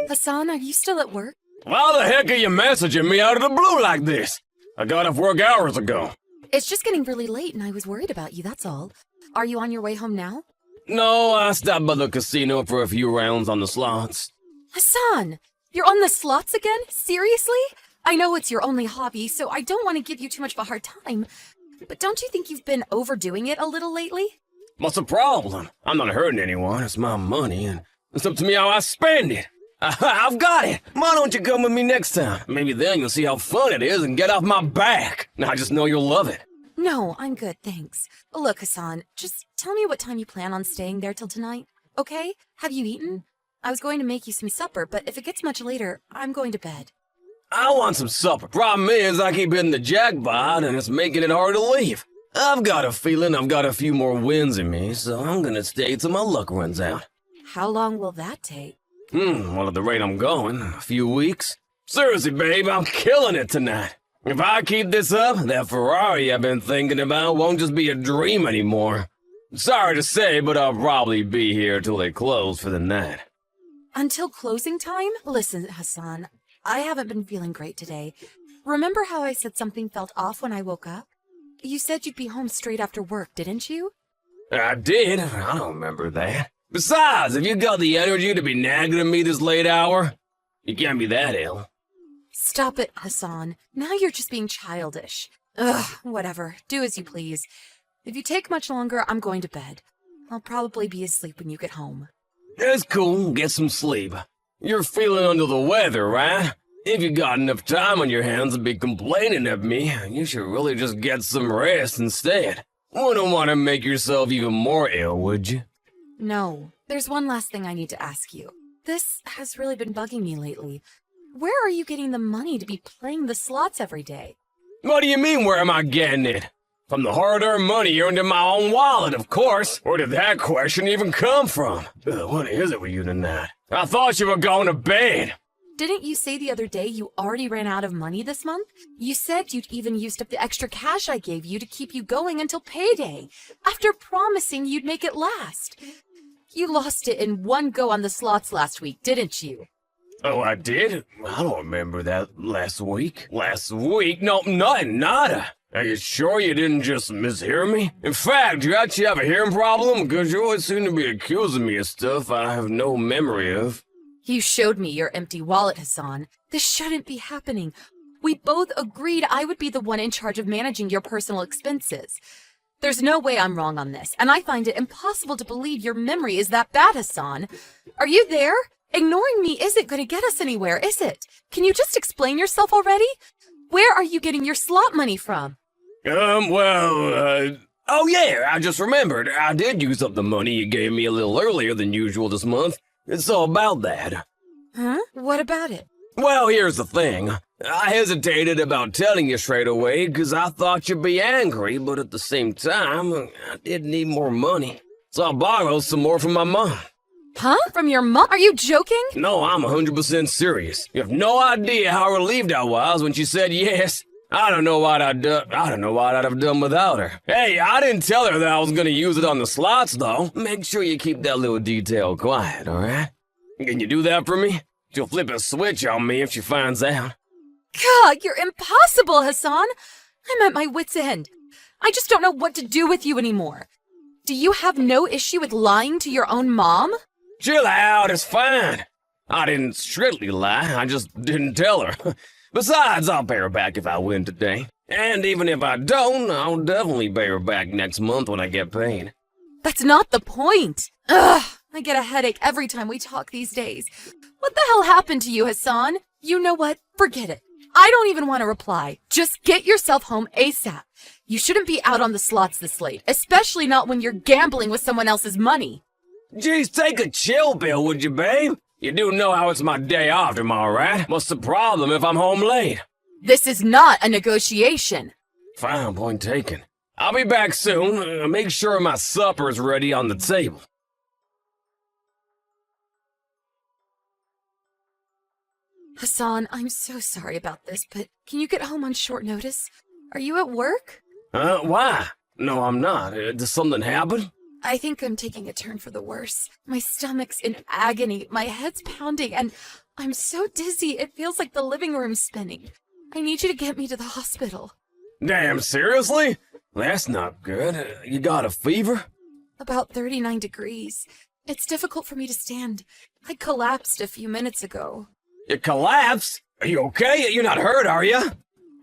Hassan, are you still at work? Why the heck are you messaging me out of the blue like this? I got off work hours ago. It's just getting really late and I was worried about you, that's all. Are you on your way home now? No, I stopped by the casino for a few rounds on the slots. Hassan, you're on the slots again? Seriously? I know it's your only hobby, so I don't want to give you too much of a hard time. But don't you think you've been overdoing it a little lately? What's the problem? I'm not hurting anyone. It's my money, and it's up to me how I spend it. I've got it. Why don't you come with me next time? Maybe then you'll see how fun it is and get off my back. I just know you'll love it. No, I'm good, thanks. Look, Hassan, just tell me what time you plan on staying there till tonight, okay? Have you eaten? I was going to make you some supper, but if it gets much later, I'm going to bed. I want some supper. Problem is, I keep hitting the jackpot, and it's making it hard to leave. I've got a feeling I've got a few more wins in me, so I'm gonna stay till my luck runs out. How long will that take? Well, at the rate I'm going, a few weeks. Seriously, babe, I'm killing it tonight. If I keep this up, that Ferrari I've been thinking about won't just be a dream anymore. Sorry to say, but I'll probably be here till they close for the night. Until closing time? Listen, Hassan, I haven't been feeling great today. Remember how I said something felt off when I woke up? You said you'd be home straight after work, didn't you? I did. I don't remember that. Besides, have you got the energy to be nagging at me this late hour? You can't be that ill. Stop it, Hassan. Now you're just being childish. Ugh, whatever. Do as you please. If you take much longer, I'm going to bed. I'll probably be asleep when you get home. That's cool. Get some sleep. You're feeling under the weather, right? If you got enough time on your hands to be complaining at me, you should really just get some rest instead. Wouldn't want to make yourself even more ill, would you? No. There's one last thing I need to ask you. This has really been bugging me lately. Where are you getting the money to be playing the slots every day? What do you mean, where am I getting it? From the hard-earned money earned in my own wallet, of course. Where did that question even come from? What is it with you tonight? I thought you were going to bed. Didn't you say the other day you already ran out of money this month? You said you'd even used up the extra cash I gave you to keep you going until payday, after promising you'd make it last. You lost it in one go on the slots last week, didn't you? Oh, I did? I don't remember that last week. Last week? No, nothing, nada. Are you sure you didn't just mishear me? In fact, do you actually have a hearing problem? Because you always seem to be accusing me of stuff I have no memory of. You showed me your empty wallet, Hassan. This shouldn't be happening. We both agreed I would be the one in charge of managing your personal expenses. There's no way I'm wrong on this, and I find it impossible to believe your memory is that bad, Hassan. Are you there? Ignoring me isn't going to get us anywhere, is it? Can you just explain yourself already? Where are you getting your slot money from? Oh yeah, I just remembered. I did use up the money you gave me a little earlier than usual this month. It's all about that. Huh? What about it? Well, here's the thing. I hesitated about telling you straight away because I thought you'd be angry, but at the same time, I did need more money. So I borrowed some more from my mom. Huh? From your mom? Are you joking? No, I'm 100% serious. You have no idea how relieved I was when she said yes. I don't know what I'd have done without her. Hey, I didn't tell her that I was gonna use it on the slots, though. Make sure you keep that little detail quiet, alright? Can you do that for me? She'll flip a switch on me if she finds out. God, you're impossible, Hassan. I'm at my wit's end. I just don't know what to do with you anymore. Do you have no issue with lying to your own mom? Chill out, it's fine. I didn't strictly lie, I just didn't tell her. Besides, I'll pay her back if I win today. And even if I don't, I'll definitely pay her back next month when I get paid. That's not the point. Ugh, I get a headache every time we talk these days. What the hell happened to you, Hassan? You know what? Forget it. I don't even want to reply. Just get yourself home ASAP. You shouldn't be out on the slots this late, especially not when you're gambling with someone else's money. Geez, take a chill pill, would you, babe? You do know how it's my day off tomorrow, right? What's the problem if I'm home late? This is not a negotiation. Fine, point taken. I'll be back soon. Make sure my supper's ready on the table. Hassan, I'm so sorry about this, but can you get home on short notice? Are you at work? Why? No, I'm not. Does something happen? I think I'm taking a turn for the worse. My stomach's in agony, my head's pounding, and I'm so dizzy it feels like the living room's spinning. I need you to get me to the hospital. Damn, seriously? That's not good. You got a fever? About 39 degrees. It's difficult for me to stand. I collapsed a few minutes ago. You collapsed? Are you okay? You're not hurt, are you?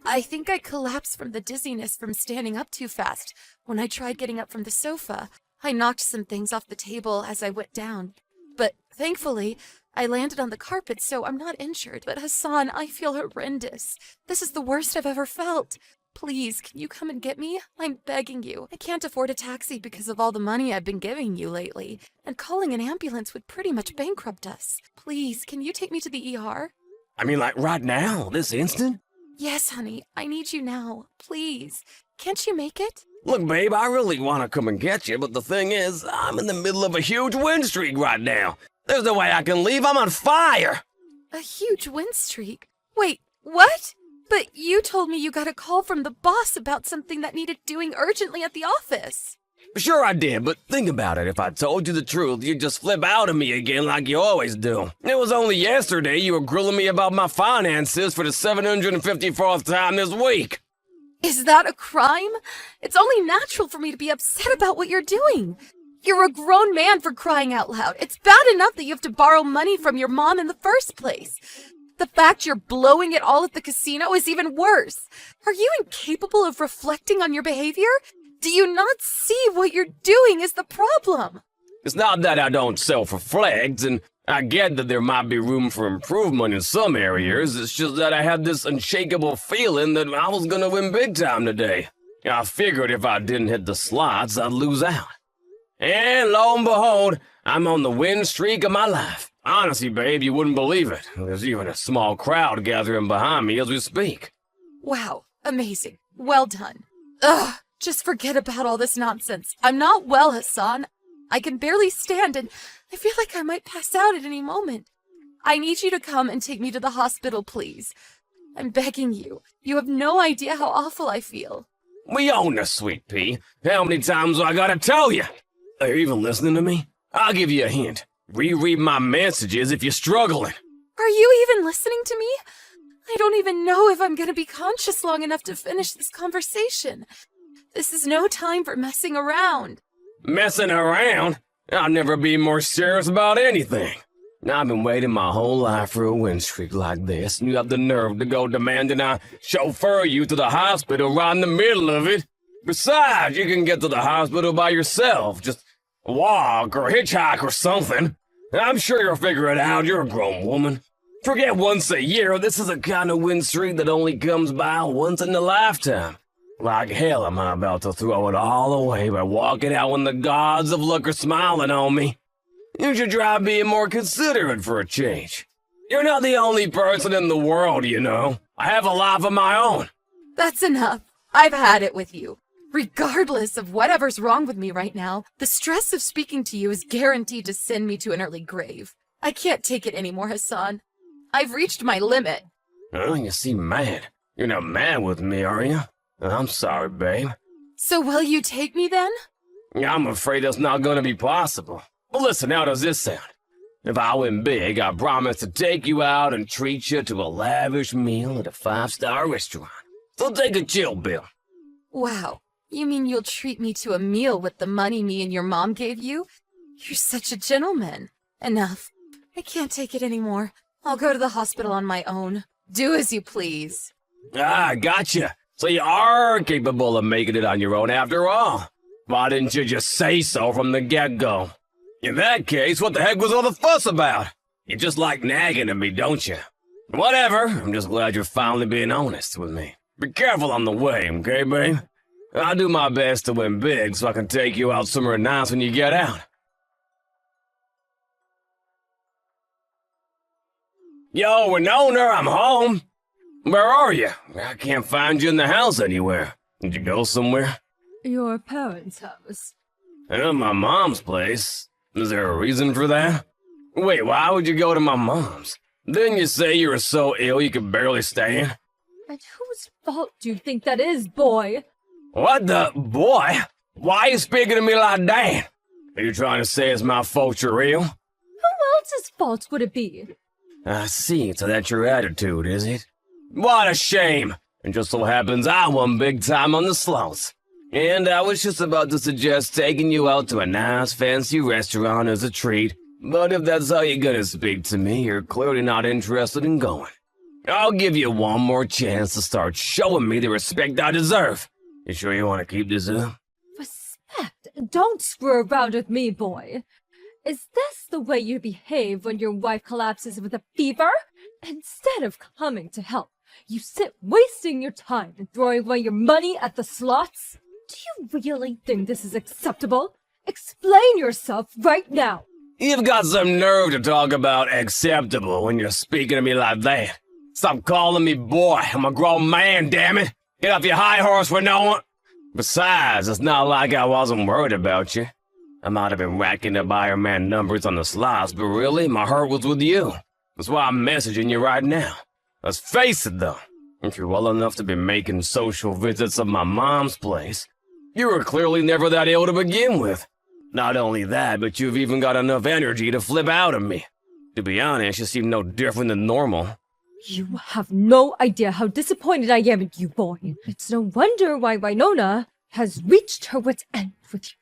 I think I collapsed from the dizziness from standing up too fast. When I tried getting up from the sofa, I knocked some things off the table as I went down. But thankfully, I landed on the carpet, so I'm not injured. But Hassan, I feel horrendous. This is the worst I've ever felt. Please, can you come and get me? I'm begging you. I can't afford a taxi because of all the money I've been giving you lately, and calling an ambulance would pretty much bankrupt us. Please, can you take me to the ER? I mean, like right now, this instant? Yes, honey, I need you now. Please. Can't you make it? Look, babe, I really want to come and get you, but the thing is, I'm in the middle of a huge wind streak right now. There's no way I can leave. I'm on fire. A huge wind streak? Wait, what? But you told me you got a call from the boss about something that needed doing urgently at the office. Sure I did, but think about it. If I told you the truth, you'd just flip out at me again like you always do. It was only yesterday you were grilling me about my finances for the 754th time this week. Is that a crime? It's only natural for me to be upset about what you're doing. You're a grown man, for crying out loud. It's bad enough that you have to borrow money from your mom in the first place. The fact you're blowing it all at the casino is even worse. Are you incapable of reflecting on your behavior? Do you not see what you're doing is the problem? It's not that I don't self-reflect, and I get that there might be room for improvement in some areas. It's just that I had this unshakable feeling that I was gonna win big time today. I figured if I didn't hit the slots, I'd lose out. And lo and behold, I'm on the win streak of my life. Honestly, babe, you wouldn't believe it. There's even a small crowd gathering behind me as we speak. Wow, amazing. Well done. Ugh, just forget about all this nonsense. I'm not well, Hassan. I can barely stand and I feel like I might pass out at any moment. I need you to come and take me to the hospital, please. I'm begging you. You have no idea how awful I feel. We own this, Sweet Pea. How many times do I gotta tell you? Are you even listening to me? I'll give you a hint. Reread my messages if you're struggling. Are you even listening to me? I don't even know if I'm gonna be conscious long enough to finish this conversation. This is no time for messing around. Messing around? I'll never be more serious about anything. I've been waiting my whole life for a win streak like this, and you have the nerve to go demanding I chauffeur you to the hospital right in the middle of it. Besides, you can get to the hospital by yourself. Just walk or hitchhike or something. I'm sure you'll figure it out. You're a grown woman. Forget once a year. This is a kind of win streak that only comes by once in a lifetime. Like hell am I about to throw it all away by walking out when the gods of luck are smiling on me. You should try being more considerate for a change. You're not the only person in the world, you know. I have a life of my own. That's enough. I've had it with you. Regardless of whatever's wrong with me right now, the stress of speaking to you is guaranteed to send me to an early grave. I can't take it anymore, Hassan. I've reached my limit. Oh, you seem mad. You're not mad with me, are you? I'm sorry, babe. So will you take me then? I'm afraid that's not gonna be possible. But listen, how does this sound? If I win big, I promise to take you out and treat you to a lavish meal at a 5-star restaurant. So take a chill bill. Wow. You mean you'll treat me to a meal with the money me and your mom gave you? You're such a gentleman. Enough. I can't take it anymore. I'll go to the hospital on my own. Do as you please. Ah, gotcha. So you are capable of making it on your own after all. Why didn't you just say so from the get-go? In that case, what the heck was all the fuss about? You just like nagging at me, don't you? Whatever, I'm just glad you're finally being honest with me. Be careful on the way, okay, babe? I'll do my best to win big so I can take you out somewhere nice when you get out. Yo, Winona, I'm home. Where are you? I can't find you in the house anywhere. Did you go somewhere? Your parents' house. My mom's place. Is there a reason for that? Wait, why would you go to my mom's? Didn't you say you were so ill you could barely stand? And whose fault do you think that is, boy? What the boy? Why are you speaking to me like that? Are you trying to say it's my fault you're real? Who else's fault would it be? I see, so that's your attitude, is it? What a shame! And just so happens I won big time on the slots. And I was just about to suggest taking you out to a nice fancy restaurant as a treat, but if that's how you're gonna speak to me, you're clearly not interested in going. I'll give you one more chance to start showing me the respect I deserve. You sure you want to keep this up? Respect? Don't screw around with me, boy. Is this the way you behave when your wife collapses with a fever? Instead of coming to help, you sit wasting your time and throwing away your money at the slots? Do you really think this is acceptable? Explain yourself right now. You've got some nerve to talk about acceptable when you're speaking to me like that. Stop calling me boy. I'm a grown man, damn it. Get off your high horse, Winona. Besides, it's not like I wasn't worried about you. I might have been racking up Iron Man numbers on the slots, but really, my heart was with you. That's why I'm messaging you right now. Let's face it, though. If you're well enough to be making social visits at my mom's place, you were clearly never that ill to begin with. Not only that, but you've even got enough energy to flip out at me. To be honest, you seem no different than normal. You have no idea how disappointed I am in you, boy. It's no wonder why Winona has reached her wit's end with you.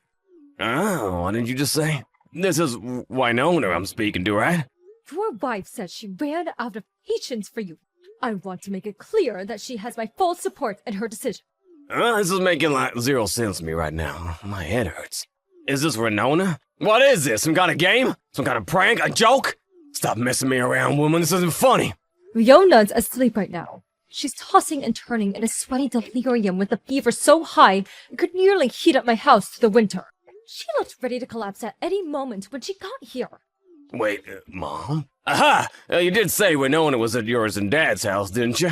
Oh, what did you just say? This is Winona I'm speaking to, right? Your wife said she ran out of patience for you. I want to make it clear that she has my full support in her decision. This is making like zero sense to me right now. My head hurts. Is this Winona? What is this? Some kind of game? Some kind of prank? A joke? Stop messing me around, woman. This isn't funny. Riona's asleep right now. She's tossing and turning in a sweaty delirium with a fever so high it could nearly heat up my house through the winter. She looked ready to collapse at any moment when she got here. Wait, Mom? Aha! You did say Winona was at yours and Dad's house, didn't you?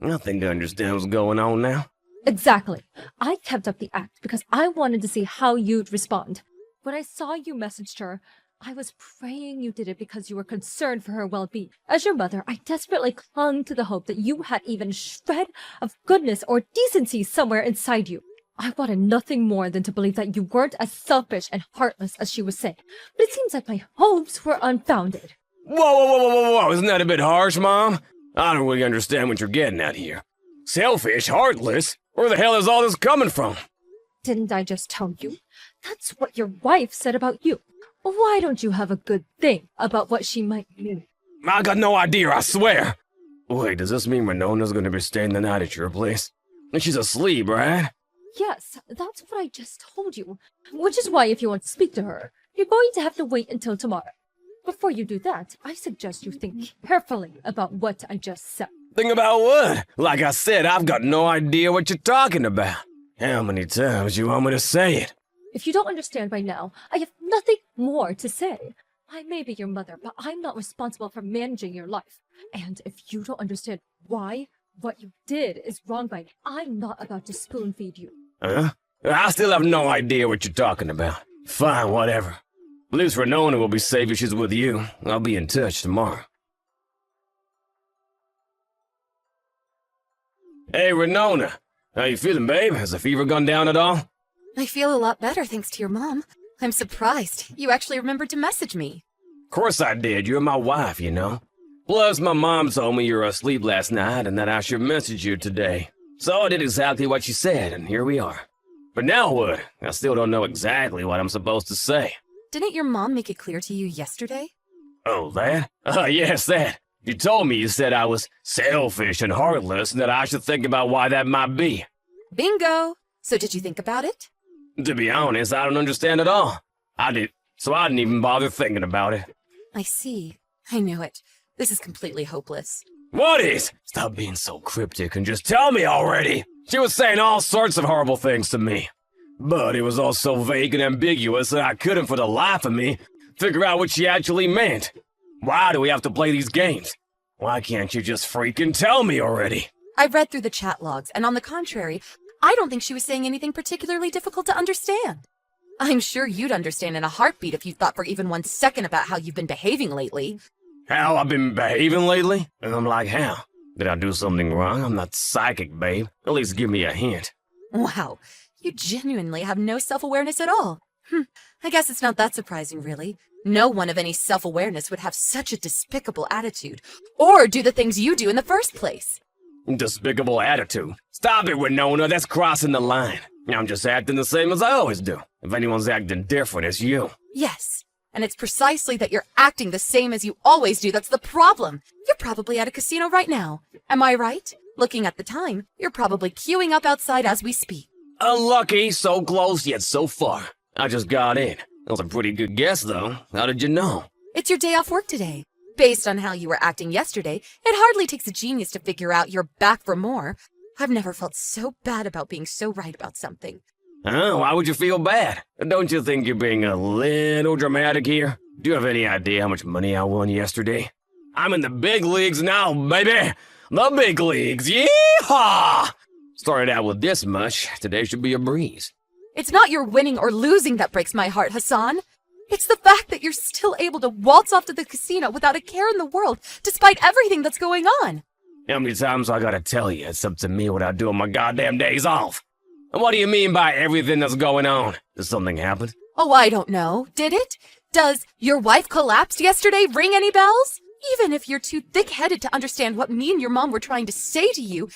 I think I understand what's going on now. Exactly. I kept up the act because I wanted to see how you'd respond. When I saw you messaged her, I was praying you did it because you were concerned for her well-being. As your mother, I desperately clung to the hope that you had even a shred of goodness or decency somewhere inside you. I wanted nothing more than to believe that you weren't as selfish and heartless as she was saying, but it seems like my hopes were unfounded. Whoa, isn't that a bit harsh, Mom? I don't really understand what you're getting at here. Selfish, heartless? Where the hell is all this coming from? Didn't I just tell you? That's what your wife said about you. Why don't you have a good thing about what she might mean? I got no idea, I swear. Wait, does this mean Winona's gonna be staying the night at your place? And she's asleep, right? Yes, that's what I just told you. Which is why if you want to speak to her, you're going to have to wait until tomorrow. Before you do that, I suggest you think carefully about what I just said. Think about what? Like I said, I've got no idea what you're talking about. How many times you want me to say it? If you don't understand by now, I have nothing more to say. I may be your mother, but I'm not responsible for managing your life. And if you don't understand why what you did is wrong by now, I'm not about to spoon-feed you. Huh? I still have no idea what you're talking about. Fine, whatever. At least Winona will be safe if she's with you. I'll be in touch tomorrow. Hey, Winona. How you feeling, babe? Has the fever gone down at all? I feel a lot better thanks to your mom. I'm surprised. You actually remembered to message me. Of course I did. You're my wife, you know. Plus, my mom told me you were asleep last night and that I should message you today. So I did exactly what she said, and here we are. But now what? I still don't know exactly what I'm supposed to say. Didn't your mom make it clear to you yesterday? Oh, that? Yes, that. You told me you said I was selfish and heartless and that I should think about why that might be. Bingo! So did you think about it? To be honest, I don't understand at all. I didn't even bother thinking about it. I see. I knew it. This is completely hopeless. What is? Stop being so cryptic and just tell me already. She was saying all sorts of horrible things to me. But it was all so vague and ambiguous that I couldn't for the life of me figure out what she actually meant. Why do we have to play these games? Why can't you just freaking tell me already? I read through the chat logs, and on the contrary, I don't think she was saying anything particularly difficult to understand. I'm sure you'd understand in a heartbeat if you thought for even 1 second about how you've been behaving lately. How I've been behaving lately? And I'm like, how? Did I do something wrong? I'm not psychic, babe. At least give me a hint. Wow, you genuinely have no self-awareness at all. I guess it's not that surprising, really. No one of any self-awareness would have such a despicable attitude, or do the things you do in the first place. Despicable attitude. Stop it, Winona. That's crossing the line. I'm just acting the same as I always do. If anyone's acting different, it's you. Yes, and it's precisely that you're acting the same as you always do that's the problem. You're probably at a casino right now. Am I right? Looking at the time, you're probably queuing up outside as we speak. Unlucky, so close yet so far. I just got in. That was a pretty good guess, though. How did you know? It's your day off work today. Based on how you were acting yesterday, it hardly takes a genius to figure out you're back for more. I've never felt so bad about being so right about something. Oh, why would you feel bad? Don't you think you're being a little dramatic here? Do you have any idea how much money I won yesterday? I'm in the big leagues now, baby! The big leagues, yeehaw! Started out with this much, today should be a breeze. It's not your winning or losing that breaks my heart, Hassan. It's the fact that you're still able to waltz off to the casino without a care in the world, despite everything that's going on. How many times I gotta tell you it's up to me what I do on my goddamn days off? And what do you mean by everything that's going on? Did something happen? Oh, I don't know. Did it? Does your wife collapsed yesterday ring any bells? Even if you're too thick-headed to understand what me and your mom were trying to say to you,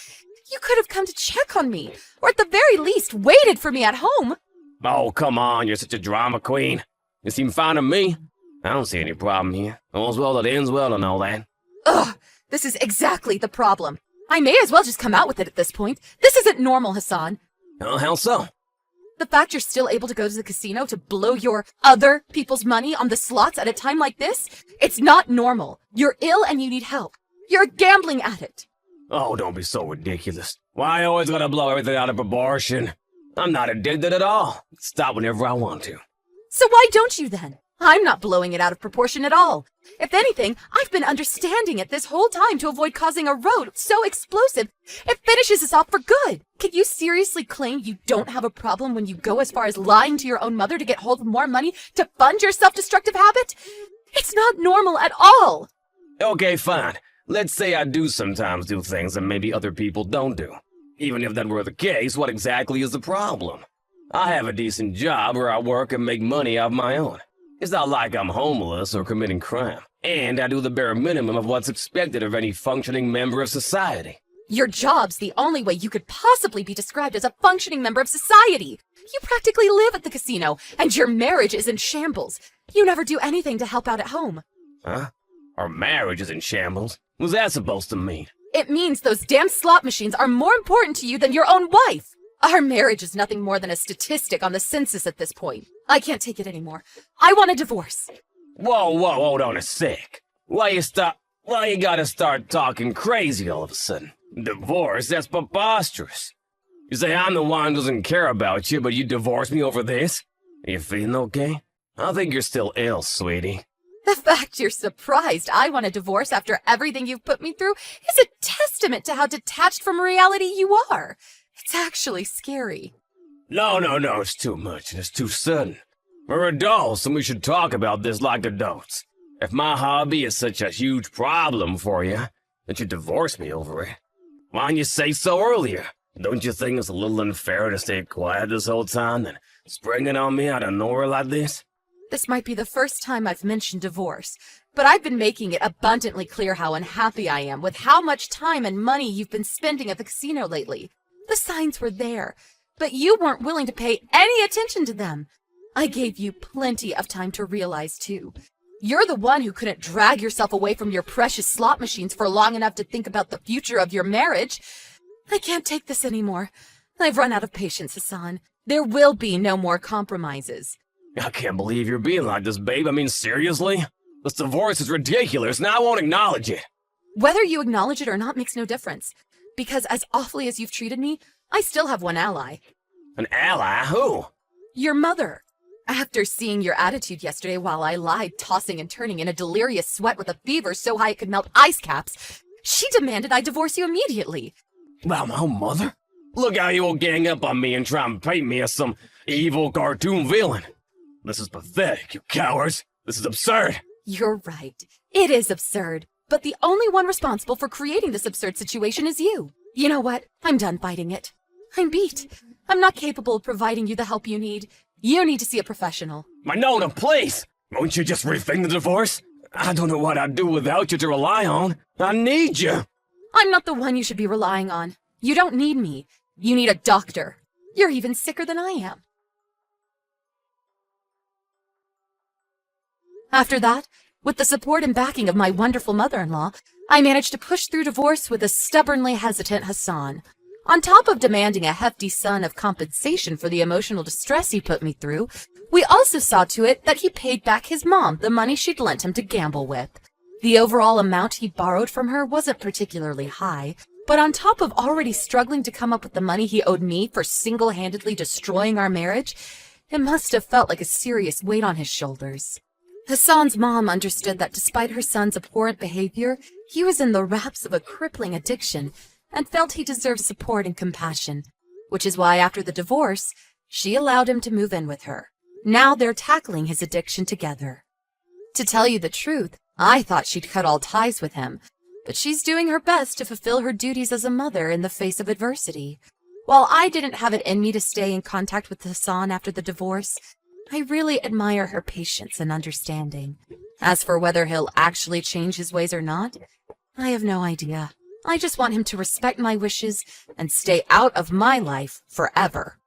you could have come to check on me, or at the very least waited for me at home. Oh, come on, you're such a drama queen. You seem fine to me. I don't see any problem here. All's well that ends well and all that. Ugh, this is exactly the problem. I may as well just come out with it at this point. This isn't normal, Hassan. Oh, how so? The fact you're still able to go to the casino to blow your other people's money on the slots at a time like this, it's not normal. You're ill and you need help. You're a gambling addict. Oh, don't be so ridiculous. Why I always gotta blow everything out of proportion? I'm not addicted at all. Stop whenever I want to. So why don't you then? I'm not blowing it out of proportion at all. If anything, I've been understanding it this whole time to avoid causing a road so explosive it finishes us off for good. Can you seriously claim you don't have a problem when you go as far as lying to your own mother to get hold of more money to fund your self-destructive habit? It's not normal at all. Okay, fine. Let's say I do sometimes do things that maybe other people don't do. Even if that were the case, what exactly is the problem? I have a decent job where I work and make money of my own. It's not like I'm homeless or committing crime. And I do the bare minimum of what's expected of any functioning member of society. Your job's the only way you could possibly be described as a functioning member of society. You practically live at the casino, and your marriage is in shambles. You never do anything to help out at home. Huh? Our marriage is in shambles? What's that supposed to mean? It means those damn slot machines are more important to you than your own wife. Our marriage is nothing more than a statistic on the census at this point. I can't take it anymore. I want a divorce. Whoa, hold on a sec. Why you gotta start talking crazy all of a sudden? Divorce? That's preposterous. You say I'm the one who doesn't care about you, but you divorce me over this? Are you feeling okay? I think you're still ill, sweetie. The fact you're surprised I want a divorce after everything you've put me through is a testament to how detached from reality you are. It's actually scary. No, it's too much and it's too sudden. We're adults and we should talk about this like adults. If my hobby is such a huge problem for you, that you divorce me over it. Why didn't you say so earlier? Don't you think it's a little unfair to stay quiet this whole time and spring it on me out of nowhere like this? This might be the first time I've mentioned divorce, but I've been making it abundantly clear how unhappy I am with how much time and money you've been spending at the casino lately. The signs were there, but you weren't willing to pay any attention to them. I gave you plenty of time to realize, too. You're the one who couldn't drag yourself away from your precious slot machines for long enough to think about the future of your marriage. I can't take this anymore. I've run out of patience, Hassan. There will be no more compromises. I can't believe you're being like this, babe. I mean, seriously? This divorce is ridiculous, and I won't acknowledge it. Whether you acknowledge it or not makes no difference. Because as awfully as you've treated me, I still have one ally. An ally? Who? Your mother. After seeing your attitude yesterday while I lied, tossing and turning in a delirious sweat with a fever so high it could melt ice caps, she demanded I divorce you immediately. Wow, my own mother? Look how you will gang up on me and try and paint me as some evil cartoon villain. This is pathetic, you cowards. This is absurd. You're right. It is absurd. But the only one responsible for creating this absurd situation is you. You know what? I'm done fighting it. I'm beat. I'm not capable of providing you the help you need. You need to see a professional. Winona, please! Won't you just rethink the divorce? I don't know what I'd do without you to rely on. I need you. I'm not the one you should be relying on. You don't need me. You need a doctor. You're even sicker than I am. After that, with the support and backing of my wonderful mother-in-law, I managed to push through divorce with a stubbornly hesitant Hassan. On top of demanding a hefty sum of compensation for the emotional distress he put me through, we also saw to it that he paid back his mom the money she'd lent him to gamble with. The overall amount he borrowed from her wasn't particularly high, but on top of already struggling to come up with the money he owed me for single-handedly destroying our marriage, it must have felt like a serious weight on his shoulders. Hassan's mom understood that despite her son's abhorrent behavior, he was in the wraps of a crippling addiction and felt he deserved support and compassion, which is why after the divorce, she allowed him to move in with her. Now they're tackling his addiction together. To tell you the truth, I thought she'd cut all ties with him, but she's doing her best to fulfill her duties as a mother in the face of adversity. While I didn't have it in me to stay in contact with Hassan after the divorce, I really admire her patience and understanding. As for whether he'll actually change his ways or not, I have no idea. I just want him to respect my wishes and stay out of my life forever.